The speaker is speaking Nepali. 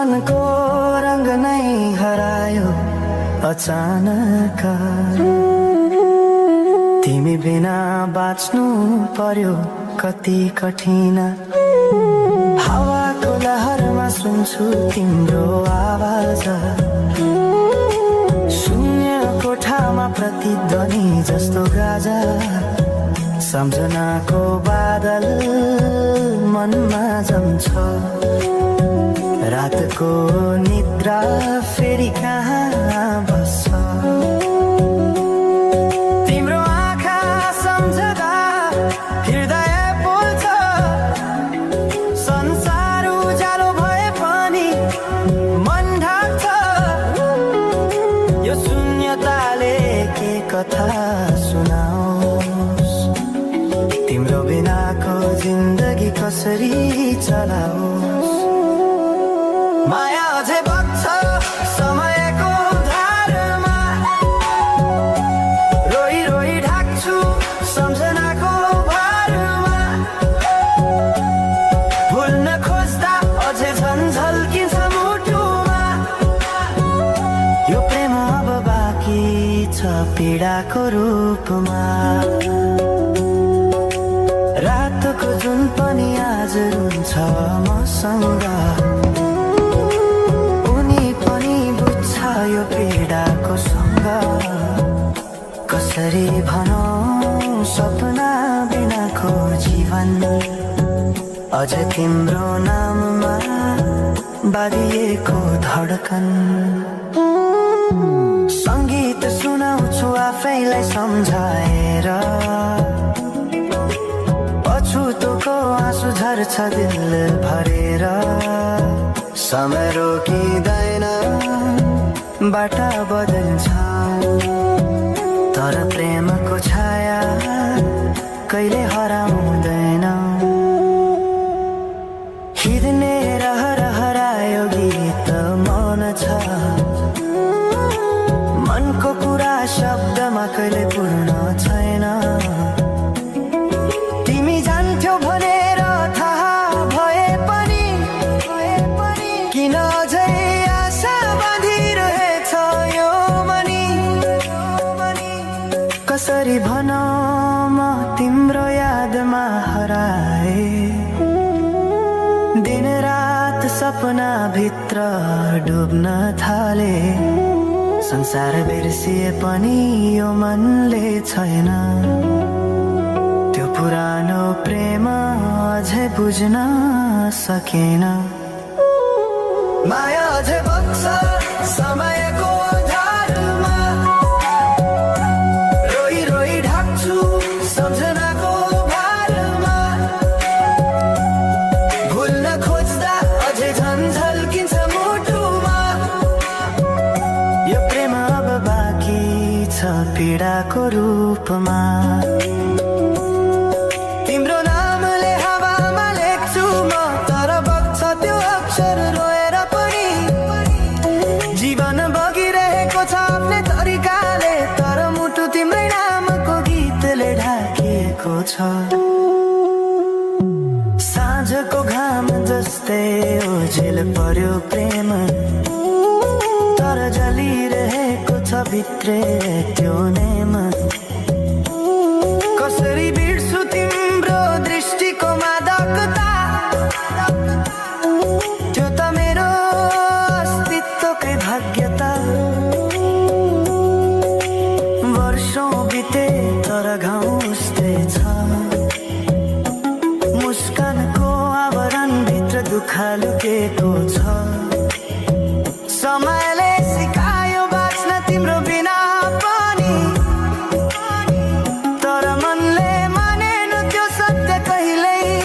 मनको रंग नै हरायो अचानक। तिमी बिना बाँच्नु पर्यो कति कठिन। हावाको लहरमा सुन्छु तिम्रो आवाज। शून्य कोठामा प्रतिध्वनि जस्तो गाजा। सम्झनाको बादल मनमा जम्छ। रातको निद्रा फेरि कहाँ बस्छ। तिम्रो आँखा सम्झदा हृदय बोल्छ। संसार उज्यालो भए पनि मन ढाक्छ। यो शून्यताले के कथा सुनाओस्। तिम्रो बिनाको जिन्दगी कसरी चलाओस्। माया अझै बग्छ समयको धारमा। रोई रोई ढाक्छु सम्झनाको भारमा। भुल्न खोज्दा अझै झन् झल्किन्छ मुटुमा। यो प्रेम अब बाँकी छ पीडाको रूपमा। रातको जुन पनि आज रुन्छ मसँग। उनी पनि बुझ्छ यो पीडाको सँग। कसरी भनौं सपना बिनाको जीवन। अझ तिम्रो नाममा बाँधिएको धडकन। सङ्गीत सुनाउँछु आफैलाई सम्झाएर। पछुतोको आँसु झर्छ दिल भरेर। समय रोकिँदैन बाटा बदल्छ। तर प्रेमको छाया कहिले हराउँदैन। हिँड्ने रहर हरायो गीत मन छ। मनको कुरा शब्दमा कहिले पूर्ण छैन। तिमी जान्थ्यौ भनेर थाहा भए पनि किन अझै आशा बाँधिरहेछ यो मनी। कसरी भनौं म तिम्रो यादमा हराए। दिन रात सपना भित्र डुब्न थाले। संसार बिर्सिए पनि यो मनले छैन। त्यो पुरानो प्रेम अझै बुझ्न सकेन। माया अझै बग्छ समयको धारमा। रोई रोई ढाक्छु सम्झनाको भारमा। भुल्न खोज्दा अझै झन् झल्किन्छ मुटुमा। यो प्रेम अब बाँकी छ पीडाको रूपमा। तिम्रो नामले हावामा लेख्छु म तर बग्छ त्यो अक्षर रोएर पनि। जीवन बगिरहेको छ आफ्नै तरिकाले। तर मुटु तिम्रै नामको गीतले ढाकिएको छ। साँझको घाम जस्तै ओझेल पर्यो प्रेम। तर जलिरहेको छ भित्रै त्यो नेम।